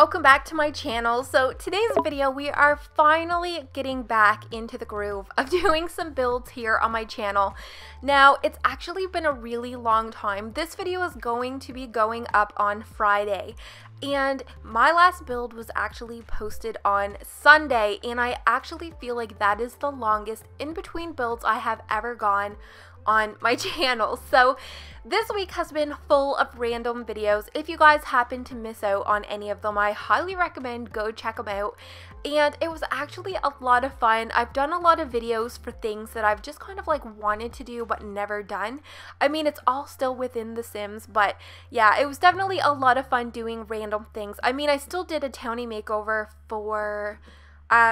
welcome back to my channel. So today's video, we are finally getting back into the groove of doing some builds here on my channel. Now, it's actually been a really long time. This video is going to be going up on Friday, and my last build was actually posted on Sunday, and I actually feel like that is the longest in between builds I have ever gone on my channel. So this week has been full of random videos. If you guys happen to miss out on any of them, I highly recommend go check them out. And it was actually a lot of fun. I've done a lot of videos for things that I've just kind of like wanted to do but never done. I mean, it's all still within The Sims, but yeah, it was definitely a lot of fun doing random things. I mean, I still did a townie makeover for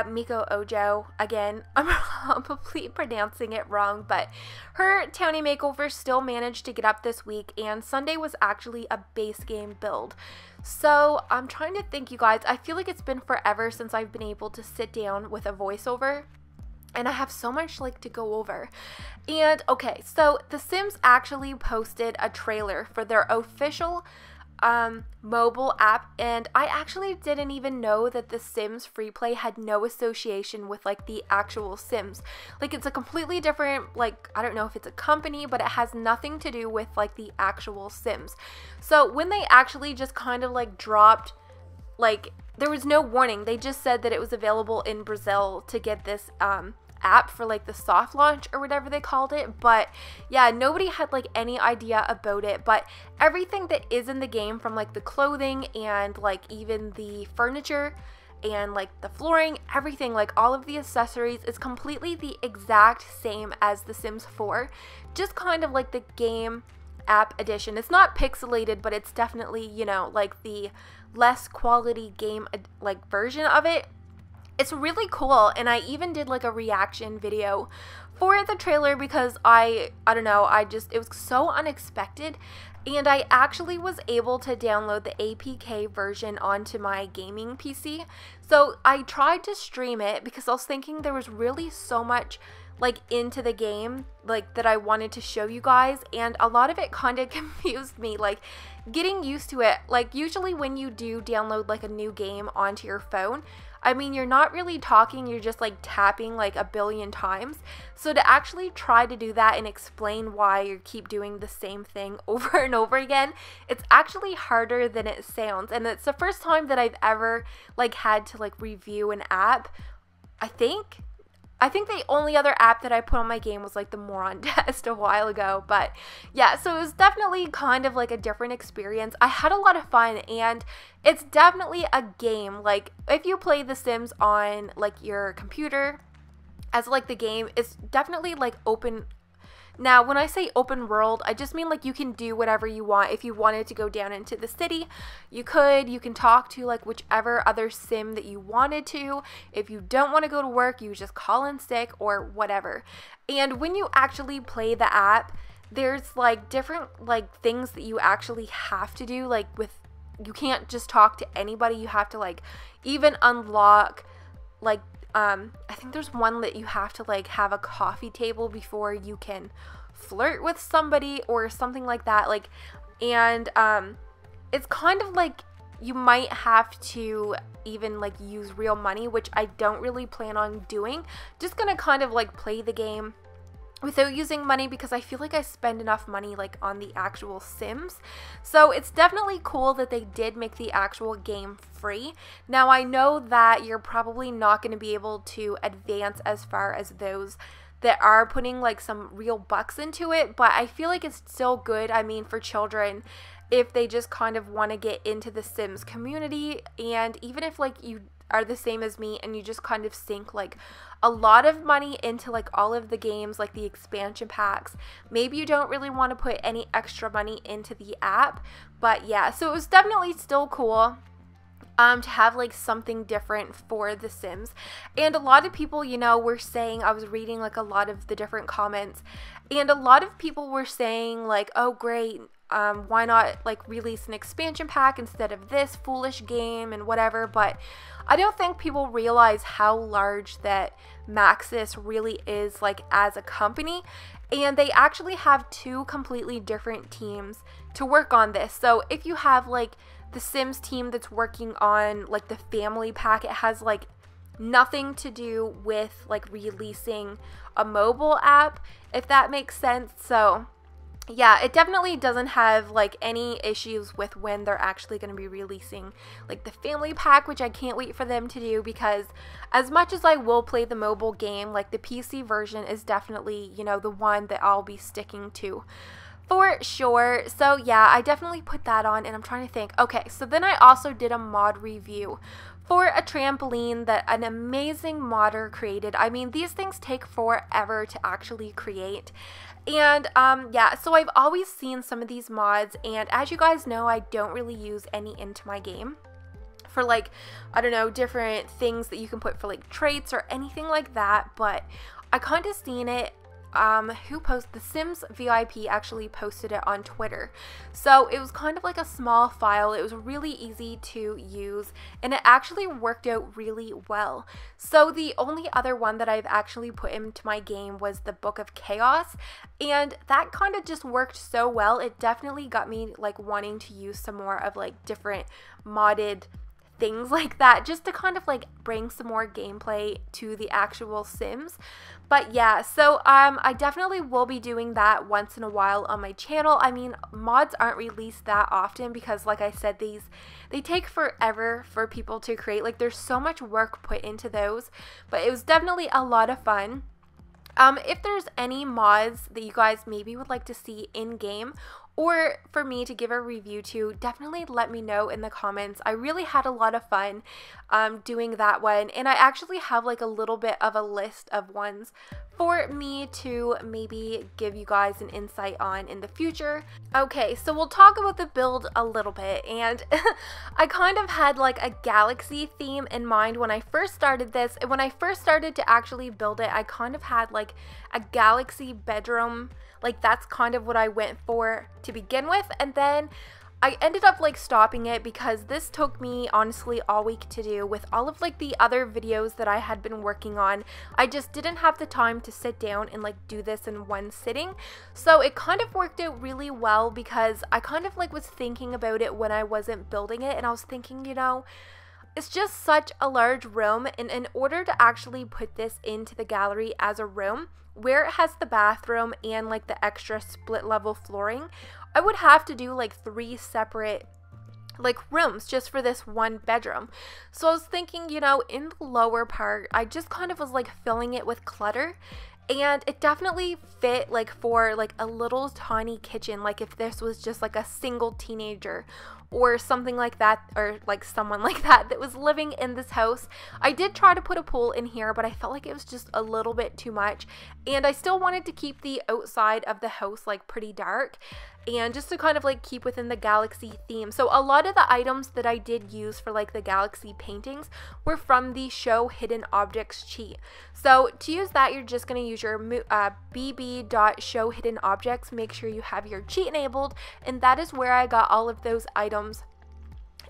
Miko Ojo. Again, I'm probably pronouncing it wrong, but her townie makeover still managed to get up this week, and Sunday was actually a base game build. So I'm trying to think, you guys, I feel like it's been forever since I've been able to sit down with a voiceover, and I have so much like to go over. And okay, so The Sims actually posted a trailer for their official mobile app, and I actually didn't even know that The Sims free play had no association with like the actual Sims. Like, it's a completely different, like, I don't know if it's a company, but it has nothing to do with like the actual Sims. So when they actually just kind of like dropped, like, there was no warning, they just said that it was available in Brazil to get this app for like the soft launch or whatever they called it. But yeah, nobody had like any idea about it, but everything that is in the game, from like the clothing and like even the furniture and like the flooring, everything, like all of the accessories, is completely the exact same as The Sims 4, just kind of like the game app edition. It's not pixelated, but it's definitely, you know, like the less quality game like version of it. It's really cool, and I even did like a reaction video for the trailer because I don't know, it was so unexpected, and I actually was able to download the APK version onto my gaming PC. So I tried to stream it because I was thinking there was really so much like into the game like that I wanted to show you guys, and a lot of it kind of confused me, like getting used to it. Like, usually when you do download like a new game onto your phone, I mean, you're not really talking, you're just like tapping like a billion times. So to actually try to do that and explain why you keep doing the same thing over and over again, it's actually harder than it sounds. And it's the first time that I've ever like had to like review an app. I think the only other app that I put on my game was like the Moron test a while ago. But yeah, so it was definitely kind of like a different experience. I had a lot of fun, and it's definitely a game. Like, if you play The Sims on like your computer as like the game, it's definitely like open. Now, when I say open world, I just mean like you can do whatever you want. If you wanted to go down into the city, you could. You can talk to like whichever other sim that you wanted to. If you don't want to go to work, you just call in sick or whatever. And when you actually play the app, there's like different like things that you actually have to do. Like, you can't just talk to anybody. You have to like even unlock like I think there's one that you have to like have a coffee table before you can flirt with somebody or something like that. Like, and it's kind of like you might have to even like use real money, which I don't really plan on doing. Just gonna kind of like play the game without using money because I feel like I spend enough money like on the actual Sims. So it's definitely cool that they did make the actual game free. Now, I know that you're probably not going to be able to advance as far as those that are putting like some real bucks into it, but I feel like it's still good. I mean, for children, if they just kind of want to get into the Sims community, and even if like you are the same as me and you just kind of sink like a lot of money into like all of the games, like the expansion packs, maybe you don't really want to put any extra money into the app. But yeah, so it was definitely still cool to have like something different for The Sims. And a lot of people, you know, were saying, I was reading like a lot of the different comments, and a lot of people were saying like, oh great, why not like release an expansion pack instead of this foolish game and whatever. But I don't think people realize how large that Maxis really is like as a company, and they actually have two completely different teams to work on this. So if you have like the Sims team that's working on like the family pack. It has like nothing to do with like releasing a mobile app, if that makes sense. So yeah, it definitely doesn't have like any issues with when they're actually going to be releasing like the family pack, which I can't wait for them to do, because as much as I will play the mobile game, like the PC version is definitely, you know, the one that I'll be sticking to for sure. So yeah, I definitely put that on, and I'm trying to think. Okay, so then I also did a mod review for a trampoline that an amazing modder created. I mean, these things take forever to actually create. And yeah, so I've always seen some of these mods, and as you guys know, I don't really use any into my game for like, I don't know, different things that you can put for like traits or anything like that, but I kind of seen it. Who posted? The Sims VIP actually posted it on Twitter. So it was kind of like a small file. It was really easy to use, and it actually worked out really well. So the only other one that I've actually put into my game was the Book of Chaos, and that kind of just worked so well. It definitely got me like wanting to use some more of like different modded things like that, just to kind of like bring some more gameplay to the actual Sims. But yeah, so I definitely will be doing that once in a while on my channel. I mean, mods aren't released that often because, like I said, they take forever for people to create. Like, there's so much work put into those, but it was definitely a lot of fun. If there's any mods that you guys maybe would like to see in game, or for me to give a review to, definitely let me know in the comments. I really had a lot of fun doing that one, and I actually have like a little bit of a list of ones for me to maybe give you guys an insight on in the future. Okay, so we'll talk about the build a little bit, and I kind of had like a galaxy theme in mind when I first started this. When I first started to actually build it, I kind of had like a galaxy bedroom. Like, that's kind of what I went for to begin with, and then I ended up like stopping it because this took me honestly all week to do with all of like the other videos that I had been working on. I just didn't have the time to sit down and like do this in one sitting. So it kind of worked out really well because I kind of like was thinking about it when I wasn't building it, and I was thinking, you know, it's just such a large room, and in order to actually put this into the gallery as a room where it has the bathroom and like the extra split level flooring, I would have to do like 3 separate like rooms just for this one bedroom. So I was thinking, you know, in the lower part, I just kind of was like filling it with clutter, and it definitely fit like for like a little tiny kitchen, like if this was just like a single teenager or something like that, or like someone like that that was living in this house. I did try to put a pool in here, but I felt like it was just a little bit too much, and I still wanted to keep the outside of the house like pretty dark, and just to kind of like keep within the galaxy theme. So a lot of the items that I did use for like the galaxy paintings were from the Show Hidden Objects cheat. So to use that, you're just going to use your bb.showhiddenobjects. Make sure you have your cheat enabled, and that is where I got all of those items,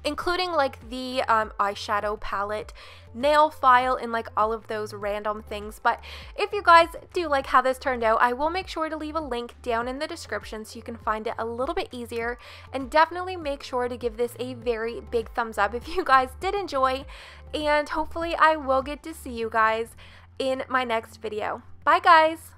including like the eyeshadow palette, nail file, and like all of those random things. But if you guys do like how this turned out, I will make sure to leave a link down in the description so you can find it a little bit easier, and definitely make sure to give this a very big thumbs up if you guys did enjoy, and hopefully I will get to see you guys in my next video. Bye guys!